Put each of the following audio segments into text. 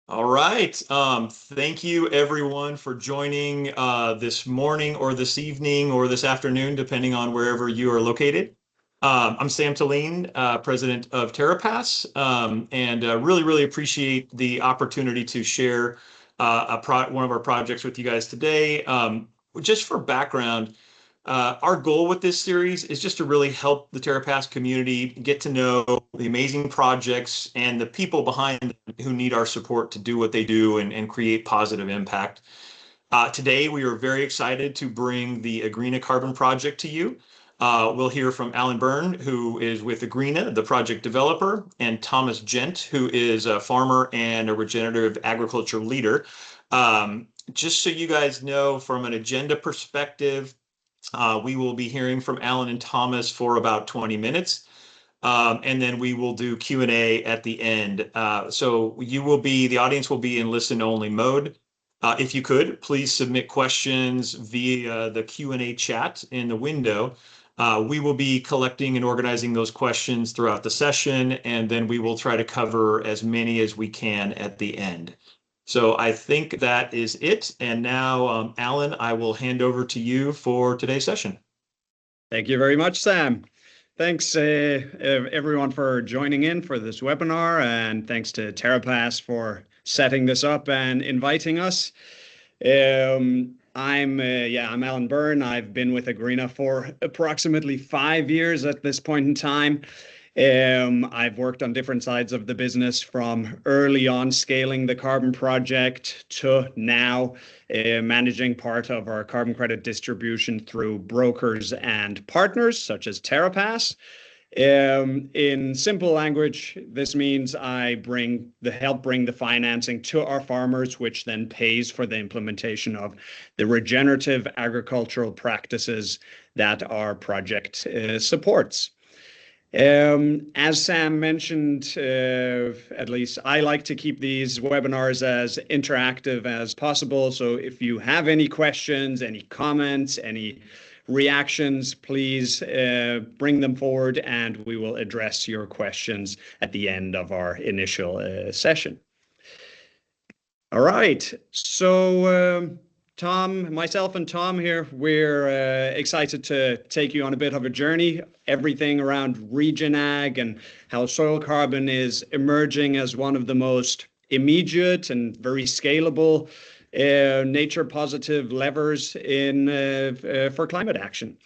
All right. Thank you everyone for joining this morning or this evening or this afternoon, depending on wherever you are located. I'm Sam Talene, president of Terrapass, and really appreciate the opportunity to share one of our projects with you guys today. Just for background, our goal with this series is just to really help the Terrapass community get to know the amazing projects and the people behind them who need our support to do what they do and create positive impact. Today, we are very excited to bring the AgreenaCarbon project to you. We'll hear from Alan Byrne, who is with Agreena, the project developer, and Thomas Gent, who is a farmer and a regenerative agriculture leader. Just so you guys know, from an agenda perspective, we will be hearing from Alan and Thomas for about 20 minutes. And then we will do Q&A at the end. So the audience will be in listen only mode. If you could, please submit questions via the Q&A chat in the window. We will be collecting and organizing those questions throughout the session, and then we will try to cover as many as we can at the end. So I think that is it. And now, Alan, I will hand over to you for today's session. Thank you very much, Sam. Thanks, everyone, for joining in for this webinar, and thanks to Terrapass for setting this up and inviting us. I'm Alan Byrne. I've been with Agreena for approximately 5 years at this point in time. I've worked on different sides of the business, from early on scaling the carbon project to now managing part of our carbon credit distribution through brokers and partners such as Terrapass. In simple language, this means I help bring the financing to our farmers, which then pays for the implementation of the regenerative agricultural practices that our project supports. As Sam mentioned, at least I like to keep these webinars as interactive as possible. So if you have any questions, any comments, any reactions, please bring them forward and we will address your questions at the end of our initial session. All right, so myself and Tom here, we're excited to take you on a bit of a journey, everything around regen ag and how soil carbon is emerging as one of the most immediate and very scalable nature positive levers for climate action.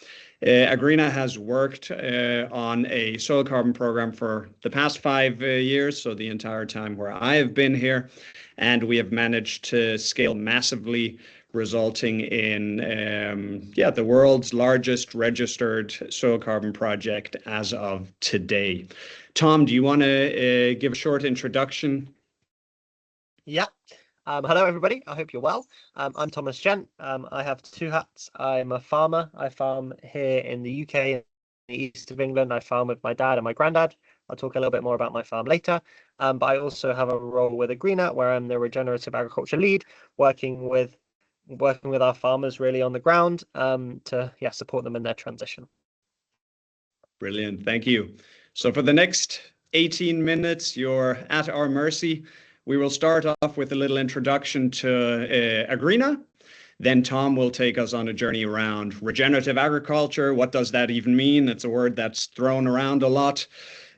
Agreena has worked on a soil carbon program for the past 5 years, so the entire time where I have been here, and we have managed to scale massively, resulting in the world's largest registered soil carbon project as of today. Tom, do you want to give a short introduction? Yeah. Hello, everybody. I hope you're well. I'm Thomas Gent. I have 2 hats. I'm a farmer. I farm here in the UK, in the east of England. I farm with my dad and my granddad. I'll talk a little bit more about my farm later. But I also have a role with Agreena, where I'm the regenerative agriculture lead, working with our farmers really on the ground to support them in their transition. Brilliant. Thank you. So for the next 18 minutes, you're at our mercy. We will start off with a little introduction to Agreena. Then Tom will take us on a journey around regenerative agriculture. What does that even mean? It's a word that's thrown around a lot.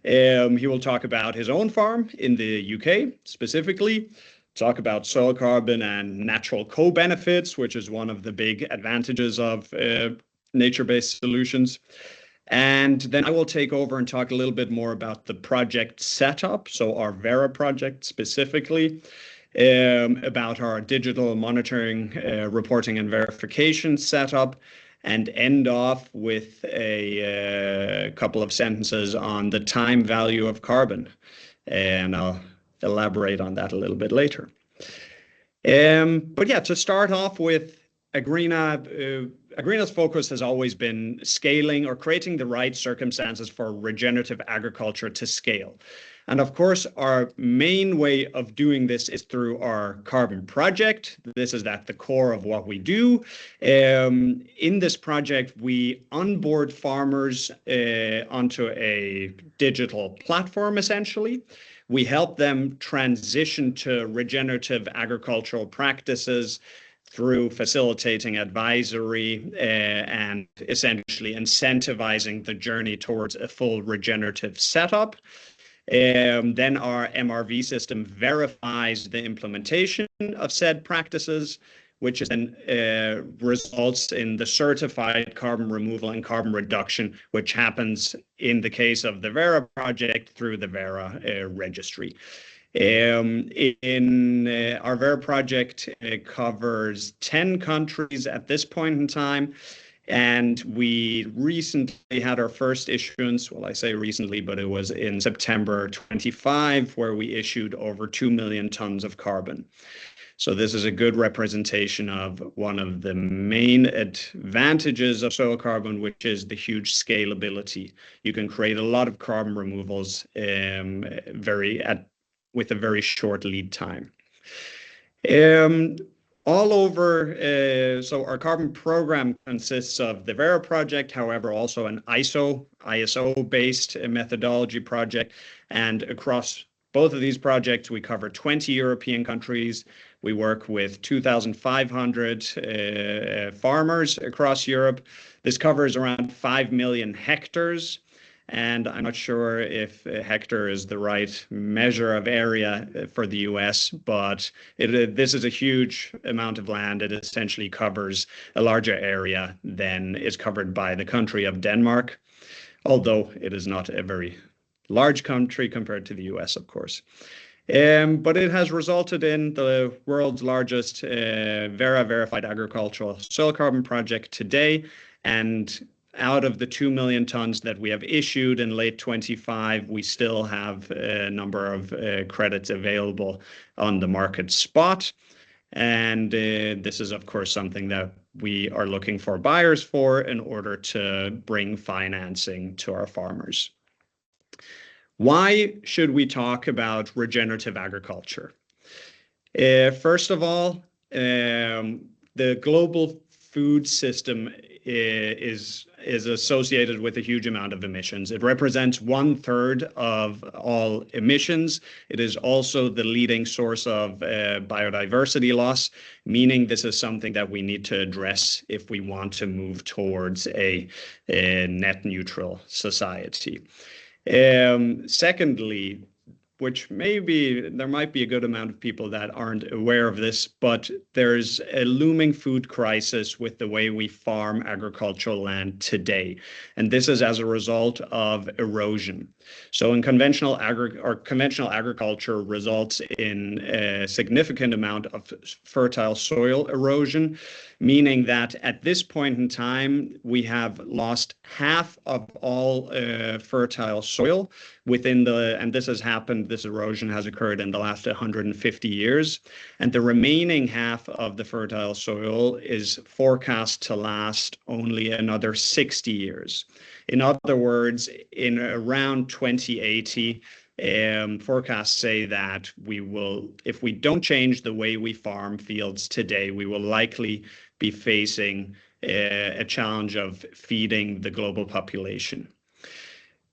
He will talk about his own farm in the UK specifically, talk about soil carbon and natural co-benefits, which is one of the big advantages of nature-based solutions. And then I will take over and talk a little bit more about the project setup, so our Verra project specifically, about our digital monitoring, reporting and verification setup, and end off with a couple of sentences on the time value of carbon. And I'll elaborate on that a little bit later. But yeah, to start off with Agreena, Agreena's focus has always been scaling or creating the right circumstances for regenerative agriculture to scale. And of course, our main way of doing this is through our carbon project. This is at the core of what we do. In this project, we onboard farmers onto a digital platform, essentially, We help them transition to regenerative agricultural practices through facilitating advisory and essentially incentivizing the journey towards a full regenerative setup. Then our MRV system verifies the implementation of said practices, which then results in the certified carbon removal and carbon reduction, which happens in the case of the Verra project through the Verra registry. Our Verra project covers 10 countries at this point in time. And we recently had our first issuance. Well, I say recently, but it was in September 25, where we issued over 2 million tons of carbon. So this is a good representation of one of the main advantages of soil carbon, which is the huge scalability. You can create a lot of carbon removals with a very short lead time. So our carbon program consists of the Verra project, however, also an ISO-based methodology project. And across both of these projects, we cover 20 European countries. We work with 2,500 farmers across Europe. This covers around 5 million hectares. And I'm not sure if a hectare is the right measure of area for the US, but this is a huge amount of land. It essentially covers a larger area than is covered by the country of Denmark, although it is not a very large country compared to the US, of course. But it has resulted in the world's largest Verra-verified agricultural soil carbon project today. And out of the 2 million tons that we have issued in late 25, we still have a number of credits available on the market spot. And this is, of course, something that we are looking for buyers for in order to bring financing to our farmers. Why should we talk about regenerative agriculture? First of all, the global food system is associated with a huge amount of emissions. It represents 1/3 of all emissions. It is also the leading source of biodiversity loss, meaning this is something that we need to address if we want to move towards a net neutral society. Secondly, which there might be a good amount of people that aren't aware of this, but there's a looming food crisis with the way we farm agricultural land today. And this is as a result of erosion. So in conventional agriculture results in a significant amount of fertile soil erosion, meaning that at this point in time, we have lost half of all fertile soil and this erosion has occurred in the last 150 years. And the remaining half of the fertile soil is forecast to last only another 60 years. In other words, in around 2080, forecasts say that if we don't change the way we farm fields today, we will likely be facing a challenge of feeding the global population.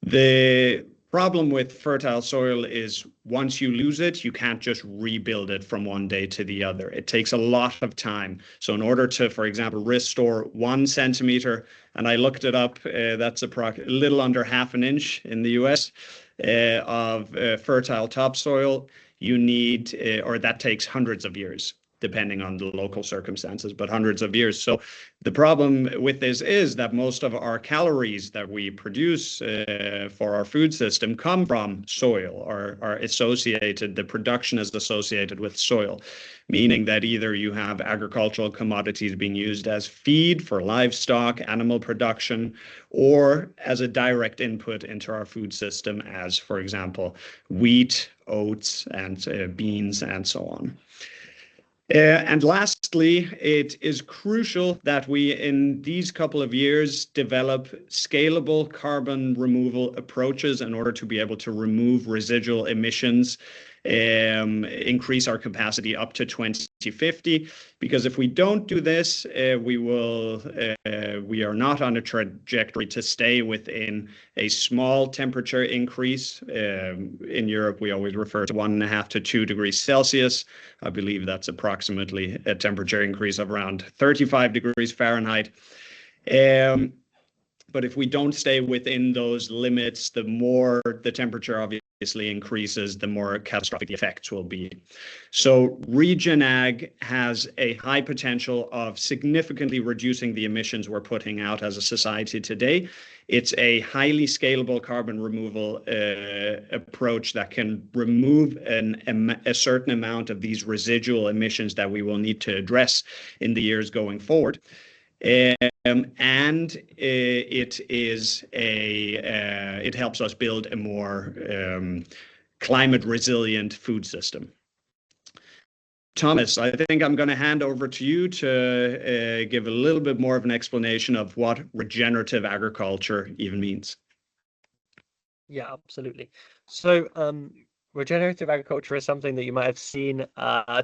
The problem with fertile soil is once you lose it, you can't just rebuild it from one day to the other. It takes a lot of time. So in order to, for example, restore 1 centimeter, and I looked it up, that's a little under half an inch in the US of fertile topsoil, that takes hundreds of years, depending on the local circumstances, but hundreds of years. So the problem with this is that most of our calories that we produce for our food system come from soil or are associated, the production is associated with soil, meaning that either you have agricultural commodities being used as feed for livestock, animal production, or as a direct input into our food system as, for example, wheat, oats, and beans, and so on. And lastly, it is crucial that we, in these couple of years, develop scalable carbon removal approaches in order to be able to remove residual emissions increase our capacity up to 2050. Because if we don't do this, we are not on a trajectory to stay within a small temperature increase. In Europe, we always refer to 1.5 to 2 degrees Celsius. I believe that's approximately a temperature increase of around 35 degrees Fahrenheit. But if we don't stay within those limits, the more the temperature obviously increases, the more catastrophic the effects will be. So Regen Ag has a high potential of significantly reducing the emissions we're putting out as a society today. It's a highly scalable carbon removal approach that can remove a certain amount of these residual emissions that we will need to address in the years going forward. And it helps us build a more climate resilient food system. Thomas, I think I'm going to hand over to you to give a little bit more of an explanation of what regenerative agriculture even means. Yeah, absolutely. So regenerative agriculture is something that you might have seen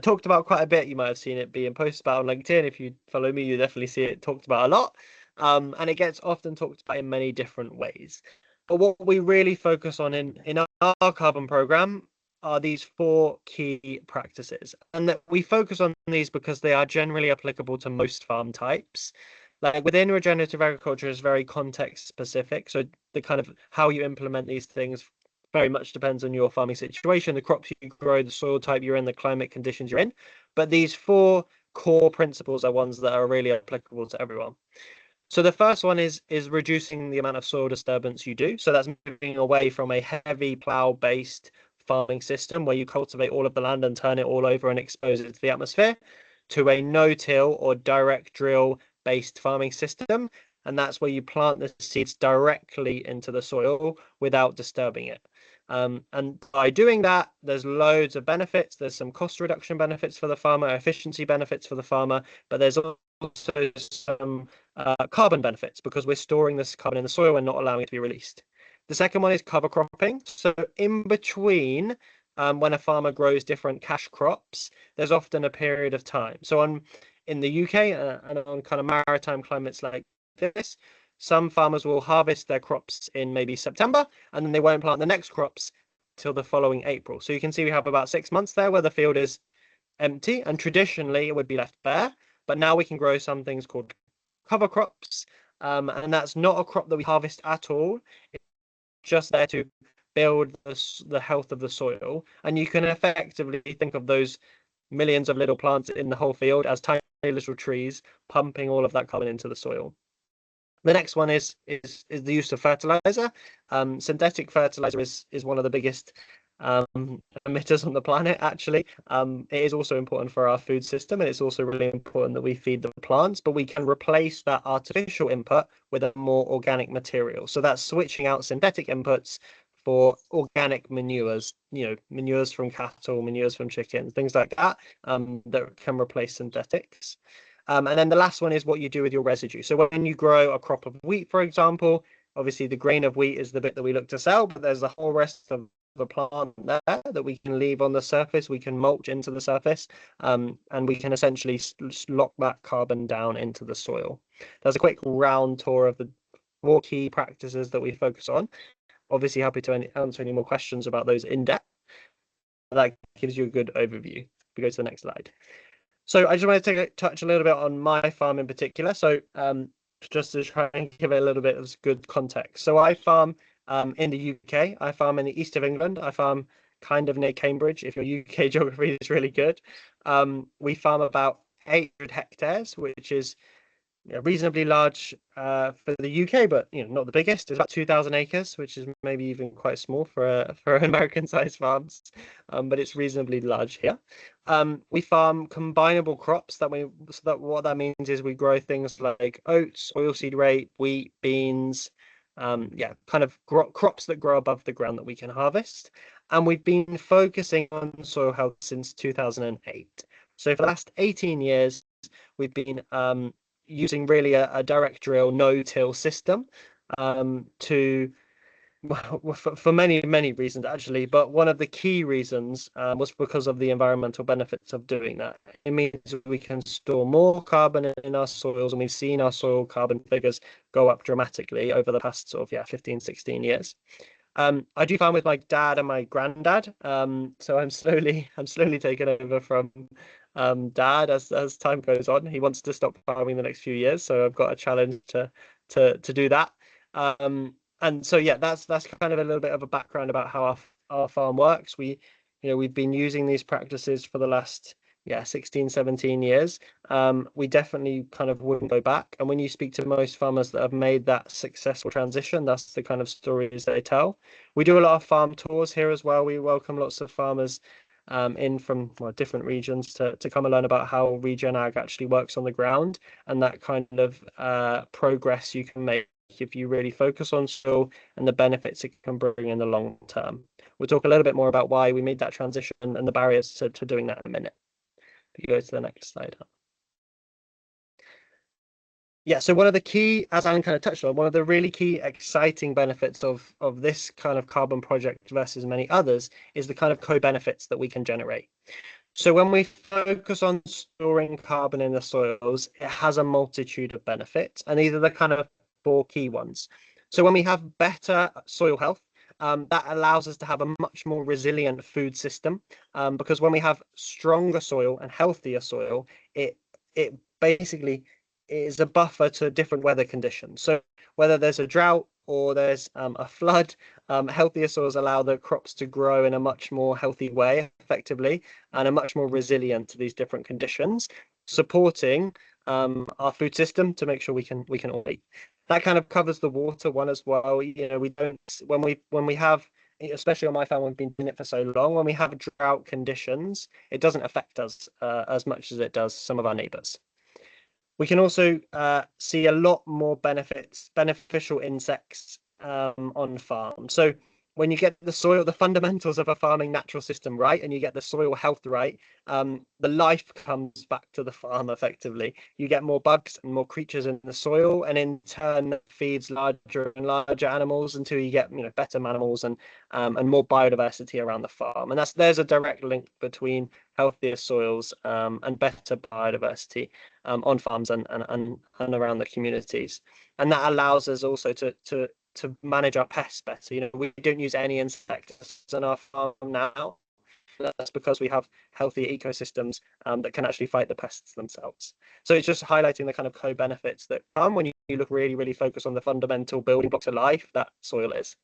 talked about quite a bit. You might have seen it being posted about on LinkedIn. If you follow me, you definitely see it talked about a lot. And it gets often talked about in many different ways. But what we really focus on in our carbon program are these 4 key practices. And that we focus on these because they are generally applicable to most farm types. Like within regenerative agriculture is very context specific. So the kind of how you implement these things very much depends on your farming situation, the crops you grow, the soil type you're in, the climate conditions you're in. But these 4 core principles are ones that are really applicable to everyone. So the first one is reducing the amount of soil disturbance you do. So that's moving away from a heavy plow-based farming system where you cultivate all of the land and turn it all over and expose it to the atmosphere, to a no-till or direct drill-based farming system. And that's where you plant the seeds directly into the soil without disturbing it. And by doing that, there's loads of benefits. There's some cost reduction benefits for the farmer, efficiency benefits for the farmer, but there's also some carbon benefits because we're storing this carbon in the soil and not allowing it to be released. The second one is cover cropping. So in between when a farmer grows different cash crops, there's often a period of time. So in the UK and on kind of maritime climates like this, some farmers will harvest their crops in maybe September, and then they won't plant the next crops till the following April. So you can see we have about 6 months there where the field is empty, and traditionally it would be left bare. But now we can grow some things called cover crops, and that's not a crop that we harvest at all. It's just there to build the health of the soil. And you can effectively think of those millions of little plants in the whole field as tiny little trees pumping all of that carbon into the soil. The next one is the use of fertilizer. Synthetic fertilizer is one of the biggest emitters on the planet, actually. It is also important for our food system, and it's also really important that we feed the plants, but we can replace that artificial input with a more organic material. So that's switching out synthetic inputs for organic manures, manures from cattle, manures from chickens, things like that, that can replace synthetics. And then the last one is what you do with your residue. So when you grow a crop of wheat, for example, obviously the grain of wheat is the bit that we look to sell, but there's the whole rest of the plant there that we can leave on the surface. We can mulch into the surface, and we can essentially lock that carbon down into the soil. That's a quick round tour of the 4 key practices that we focus on. Obviously happy to answer any more questions about those in depth. That gives you a good overview. We go to the next slide. So I just want to touch a little bit on my farm in particular. So just to try and give it a little bit of good context. So I farm in the UK. I farm in the east of England. I farm kind of near Cambridge, if your UK geography is really good. We farm about 800 hectares, which is reasonably large for the UK, but not the biggest. It's about 2,000 acres, which is maybe even quite small for American-sized farms, but it's reasonably large here. We farm combinable crops. What that means is we grow things like oats, oilseed rape, wheat, beans, kind of crops that grow above the ground that we can harvest. And we've been focusing on soil health since 2008. So for the last 18 years, we've been using really a direct drill no-till system to Well, for many reasons actually, but one of the key reasons was because of the environmental benefits of doing that. It means we can store more carbon in our soils, and we've seen our soil carbon figures go up dramatically over the past sort of 15, 16 years. I do farm with my dad and my granddad, so I'm slowly taking over from dad as time goes on. He wants to stop farming the next few years, so I've got a challenge to do that. And so yeah, that's kind of a little bit of a background about how our farm works. We've been using these practices for the last 16, 17 years. We definitely kind of wouldn't go back. And when you speak to most farmers that have made that successful transition, that's the kind of stories they tell. We do a lot of farm tours here as well. We welcome lots of farmers in from different regions to come and learn about how regen ag actually works on the ground, and that kind of progress you can make if you really focus on soil and the benefits it can bring in the long term. We'll talk a little bit more about why we made that transition and the barriers to doing that in a minute. If you go to the next slide. Yeah, so one of the key, as Alan kind of touched on, one of the really key exciting benefits of this kind of carbon project versus many others is the kind of co-benefits that we can generate. So when we focus on storing carbon in the soils, it has a multitude of benefits, and these are the kind of 4 key ones. So when we have better soil health, that allows us to have a much more resilient food system, because when we have stronger soil and healthier soil, it basically is a buffer to different weather conditions. So whether there's a drought or there's a flood, healthier soils allow the crops to grow in a much more healthy way, effectively, and are much more resilient to these different conditions, supporting our food system to make sure we can all eat. That kind of covers the water one as well. We don't, when we have, especially on my farm, we've been doing it for so long, when we have drought conditions, it doesn't affect us as much as it does some of our neighbors. We can also see a lot more beneficial insects on farm. So when you get the soil, the fundamentals of a farming natural system right, and you get the soil health right, the life comes back to the farm effectively. You get more bugs and more creatures in the soil, and in turn feeds larger and larger animals until you get better mammals and more biodiversity around the farm. And there's a direct link between healthier soils and better biodiversity on farms and around the communities. And that allows us also to manage our pests better. We don't use any insects on our farm now. That's because we have healthy ecosystems that can actually fight the pests themselves. So it's just highlighting the kind of co-benefits that come when you look really focus on the fundamental building blocks of life that soil is.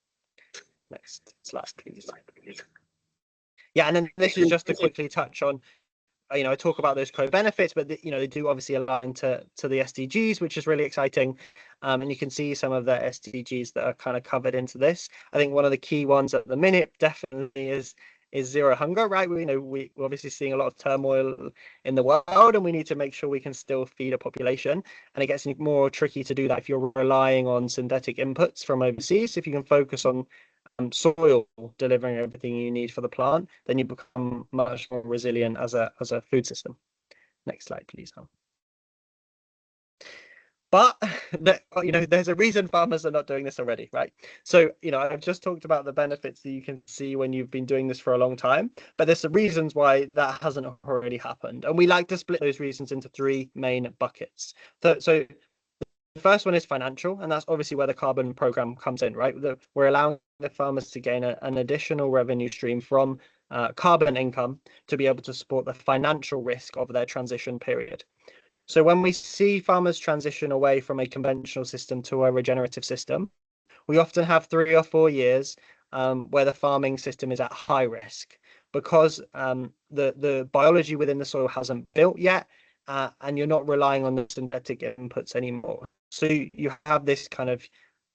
Next slide, please. Yeah, and then this is just to quickly touch on, I talk about those co-benefits, but they do obviously align to the SDGs, which is really exciting. And you can see some of the SDGs that are kind of covered into this. I think one of the key ones at the minute definitely is zero hunger, right? We're obviously seeing a lot of turmoil in the world, and we need to make sure we can still feed a population. And it gets more tricky to do that if you're relying on synthetic inputs from overseas. If you can focus on soil delivering everything you need for the plant, then you become much more resilient as a food system. Next slide, please. But there's a reason farmers are not doing this already, right? So I've just talked about the benefits that you can see when you've been doing this for a long time, but there's some reasons why that hasn't already happened, and we like to split those reasons into 3 main buckets. So the first one is financial, and that's obviously where the carbon program comes in, right? We're allowing the farmers to gain an additional revenue stream from carbon income to be able to support the financial risk of their transition period. So when we see farmers transition away from a conventional system to a regenerative system, we often have 3 or 4 years where the farming system is at high risk because the biology within the soil hasn't built yet, and you're not relying on the synthetic inputs anymore. So you have this kind of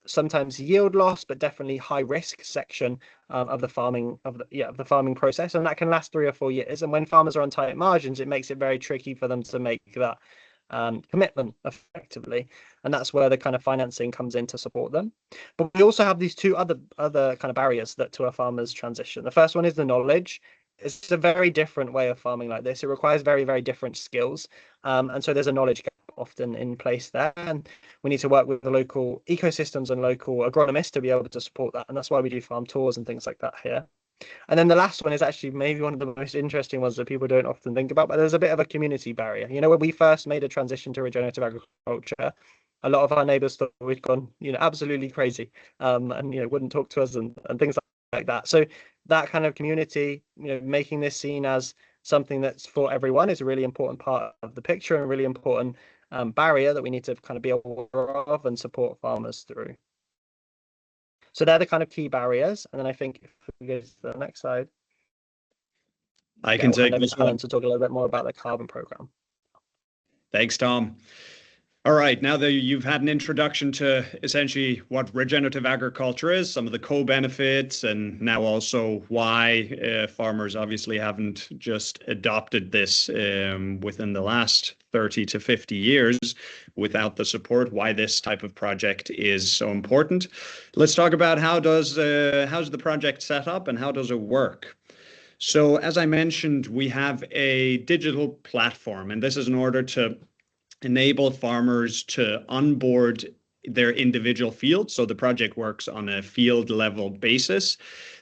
sometimes yield loss, but definitely high risk section of the farming process, and that can last 3 or 4 years. And when farmers are on tight margins, it makes it very tricky for them to make that commitment effectively, and that's where the kind of financing comes in to support them. But we also have these 2 other kind of barriers that to a farmer's transition. The first one is the knowledge. It's a very different way of farming like this. It requires very different skills, and so there's a knowledge gap. often in place there, and we need to work with the local ecosystems and local agronomists to be able to support that, and that's why we do farm tours and things like that here. And then the last one is actually maybe one of the most interesting ones that people don't often think about, but there's a bit of a community barrier. You know, when we first made a transition to regenerative agriculture, a lot of our neighbors thought we'd gone, absolutely crazy, and, wouldn't talk to us and things like that. So that kind of community, making this seen as something that's for everyone is a really important part of the picture and a really important barrier that we need to kind of be aware of and support farmers through. So they're the kind of key barriers. And then I think if we go to the next slide, I can take this one to talk a little bit more about the carbon program. Thanks, Tom. All right, now that you've had an introduction to essentially what regenerative agriculture is, some of the co-benefits, and now also why farmers obviously haven't just adopted this within the last 30 to 50 years without the support, why this type of project is so important. Let's talk about how's the project set up and how does it work? So as I mentioned, we have a digital platform, and this is in order to enable farmers to onboard their individual fields. So the project works on a field level basis.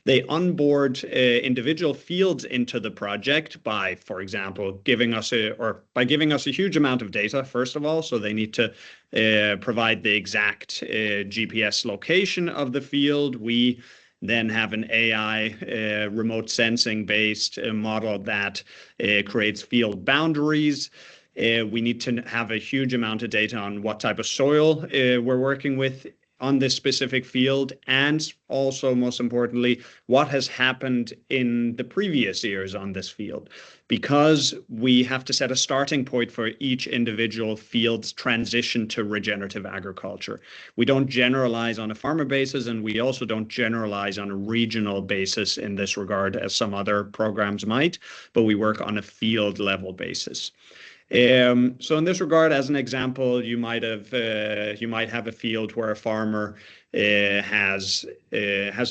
They onboard individual fields into the project by, for example, giving us a huge amount of data, first of all. So they need to provide the exact GPS location of the field. We then have an AI remote sensing based model that creates field boundaries. We need to have a huge amount of data on what type of soil we're working with on this specific field, and also, most importantly, what has happened in the previous years on this field, because we have to set a starting point for each individual field's transition to regenerative agriculture. We don't generalize on a farmer basis, and we also don't generalize on a regional basis in this regard, as some other programs might, but we work on a field level basis. So in this regard, as an example, you might have a field where a farmer has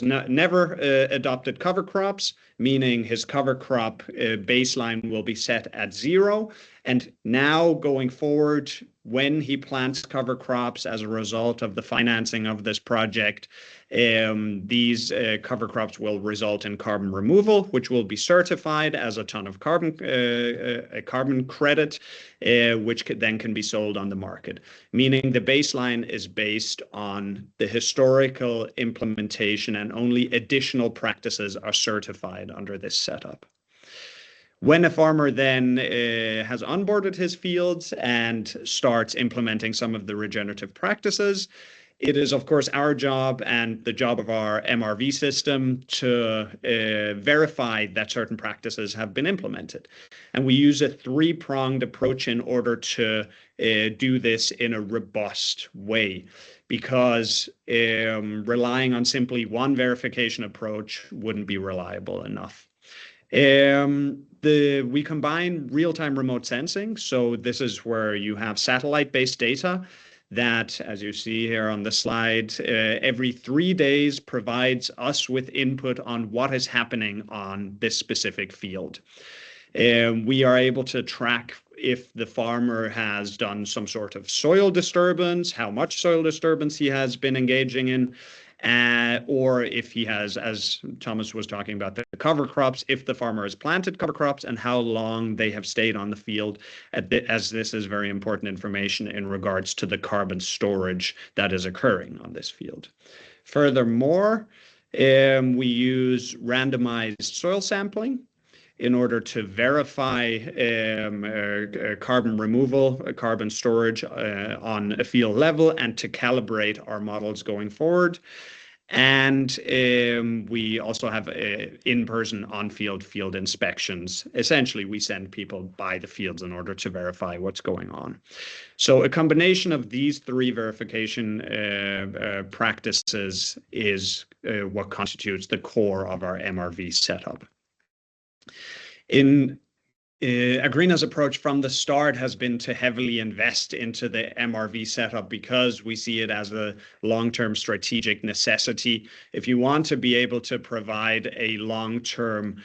never adopted cover crops, meaning his cover crop baseline will be set at 0. And now going forward, when he plants cover crops as a result of the financing of this project, these cover crops will result in carbon removal, which will be certified as a ton of a carbon credit, which then can be sold on the market. Meaning the baseline is based on the historical implementation, and only additional practices are certified under this setup. When a farmer then has onboarded his fields and starts implementing some of the regenerative practices, it is, of course, our job and the job of our MRV system to verify that certain practices have been implemented. And we use a 3-pronged approach in order to do this in a robust way, because relying on simply one verification approach wouldn't be reliable enough. We combine real-time remote sensing. So this is where you have satellite-based data that, as you see here on the slide, every 3 days provides us with input on what is happening on this specific field. We are able to track if the farmer has done some sort of soil disturbance, how much soil disturbance he has been engaging in, or if he has, as Thomas was talking about, the cover crops, if the farmer has planted cover crops and how long they have stayed on the field, as this is very important information in regards to the carbon storage that is occurring on this field. Furthermore, we use randomized soil sampling in order to verify carbon removal, carbon storage on a field level, and to calibrate our models going forward. And we also have in-person on-field field inspections. Essentially, we send people by the fields in order to verify what's going on. So a combination of these 3 verification practices is what constitutes the core of our MRV setup. In Agreena's approach from the start has been to heavily invest into the MRV setup because we see it as a long-term strategic necessity. If you want to be able to provide a long-term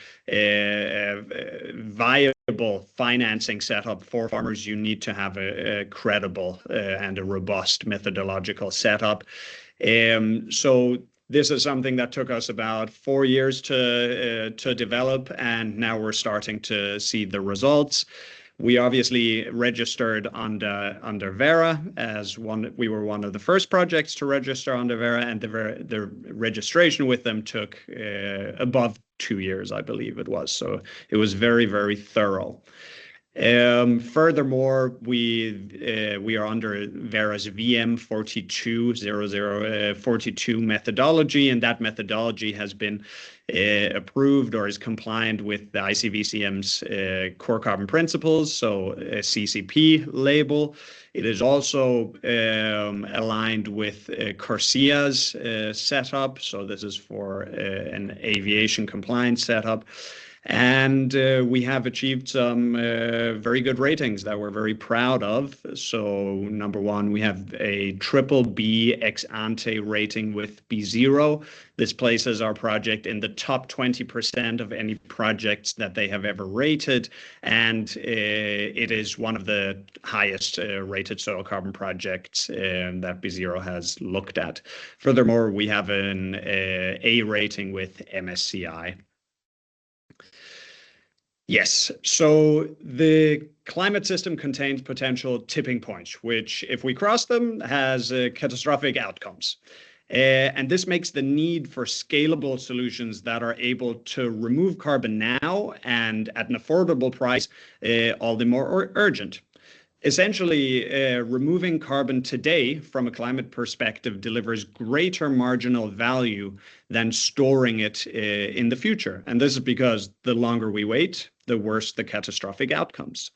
viable financing setup for farmers, you need to have a credible and a robust methodological setup. So this is something that took us about 4 years to develop, and now we're starting to see the results. We obviously registered under Verra as one. We were one of the first projects to register under Verra, and the registration with them took above 2 years, I believe it was. So it was very, very thorough. Furthermore, we are under Verra's VM420042 methodology, and that methodology has been approved or is compliant with the ICVCM's core carbon principles, so a CCP label. It is also aligned with CORSIA's setup, so this is for an aviation compliance setup. And we have achieved some very good ratings that we're very proud of. So number one, we have a triple B ex ante rating with B0. This places our project in the top 20% of any projects that they have ever rated. And it is one of the highest rated soil carbon projects that B0 has looked at. Furthermore, we have an A rating with MSCI. Yes, so the climate system contains potential tipping points, which, if we cross them, has catastrophic outcomes. And this makes the need for scalable solutions that are able to remove carbon now and at an affordable price all the more urgent. Essentially, removing carbon today from a climate perspective delivers greater marginal value than storing it in the future. And this is because the longer we wait, the worse the catastrophic outcomes.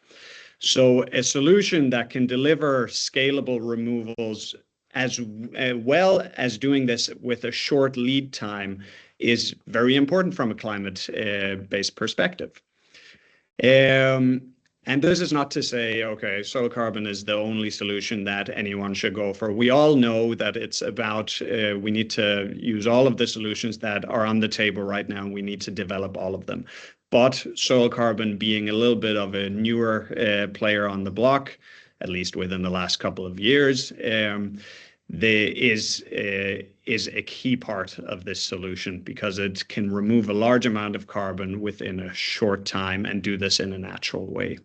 So a solution that can deliver scalable removals as well as doing this with a short lead time is very important from a climate-based perspective. And this is not to say, okay, soil carbon is the only solution that anyone should go for. We all know that it's about, we need to use all of the solutions that are on the table right now, and we need to develop all of them. But soil carbon being a little bit of a newer player on the block, at least within the last couple of years, is a key part of this solution because it can remove a large amount of carbon within a short time and do this in a natural way.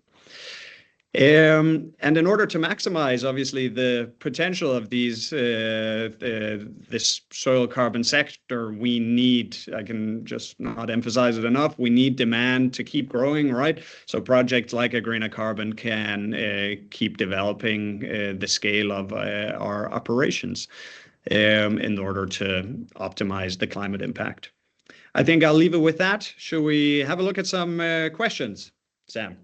And in order to maximize, obviously, the potential of these this soil carbon sector, we need, I can just not emphasize it enough, we need demand to keep growing, right? So projects like AgreenaCarbon can keep developing the scale of our operations in order to optimize the climate impact. I think I'll leave it with that. Should we have a look at some questions, Sam?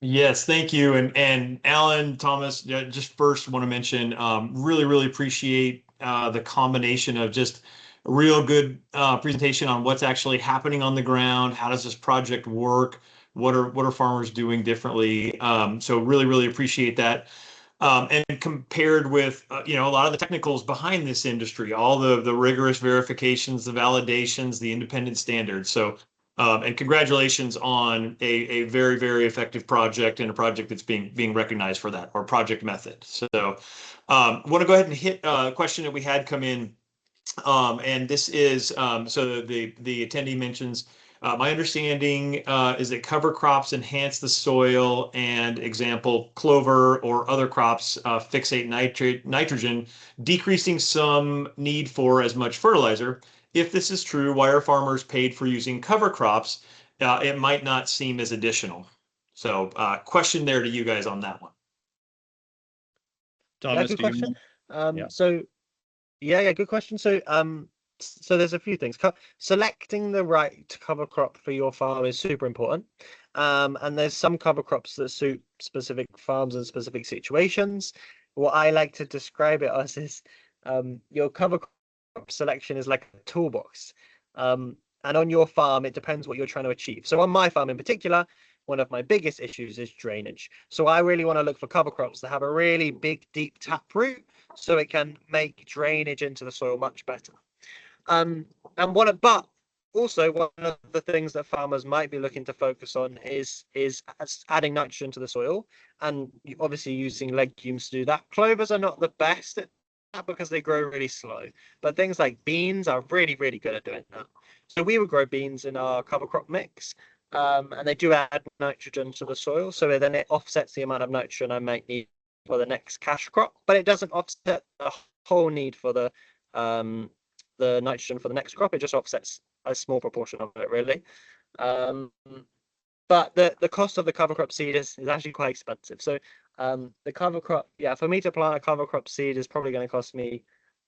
Yes, thank you. And Alan, Thomas, just first want to mention, really appreciate the combination of just a real good presentation on what's actually happening on the ground. How does this project work? What are farmers doing differently? So really appreciate that. And compared with a lot of the technicals behind this industry, all the rigorous verifications, the validations, the independent standards. So. And congratulations on a very effective project and a project that's being recognized for that, or project method. So I want to go ahead and hit a question that we had come in. And this is, so the attendee mentions, my understanding is that cover crops enhance the soil, and example, clover or other crops fixate nitrogen, decreasing some need for as much fertilizer. If this is true, why are farmers paid for using cover crops? It might not seem as additional. So question there to you guys on that one. Thomas, good question. Yeah. So good question. So so there's a few things. Selecting the right cover crop for your farm is super important. And there's some cover crops that suit specific farms and specific situations. What I like to describe it as is your cover crop selection is like a toolbox. And on your farm, it depends what you're trying to achieve. So on my farm in particular, one of my biggest issues is drainage. So I really want to look for cover crops that have a really big, deep tap root, so it can make drainage into the soil much better. But also one of the things that farmers might be looking to focus on is adding nitrogen to the soil, and obviously using legumes to do that. Clovers are not the best at that because they grow really slow, but things like beans are really, really good at doing that. So we would grow beans in our cover crop mix, and they do add nitrogen to the soil, so then it offsets the amount of nitrogen I might need for the next cash crop, but it doesn't offset the whole need for the nitrogen for the next crop. It just offsets a small proportion of it, really. But the cost of the cover crop seed is actually quite expensive. So the cover crop, for me to plant a cover crop seed is probably going to cost me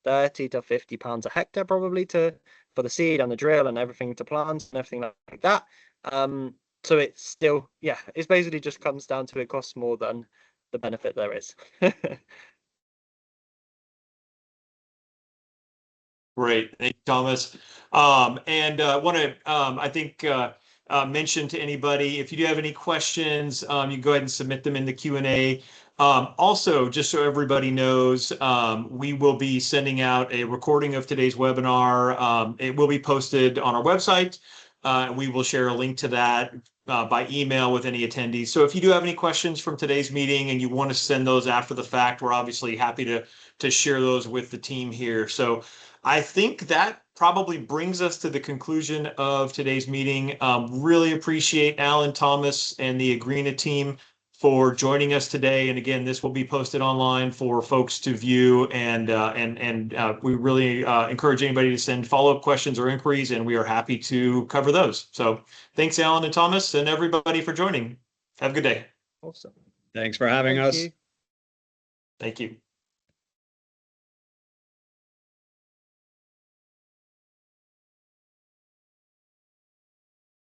£30 to £50 a hectare, probably for the seed and the drill and everything to plant and everything like that. So it's still, it's basically just comes down to it costs more than the benefit there is. Great, thank you, Thomas. And want to, I think, mention to anybody, if you do have any questions, you can go ahead and submit them in the Q&A. Also, just so everybody knows, we will be sending out a recording of today's webinar. It will be posted on our website. We will share a link to that by email with any attendees. So if you do have any questions from today's meeting and you want to send those after the fact, we're obviously happy to share those with the team here. So I think that probably brings us to the conclusion of today's meeting. Really appreciate Alan, Thomas, and the Agreena team for joining us today. And again, this will be posted online for folks to view. And we really encourage anybody to send follow-up questions or inquiries, and we are happy to cover those. So thanks, Alan and Thomas, and everybody for joining. Have a good day. Awesome. Thanks for having us. You. Thank you.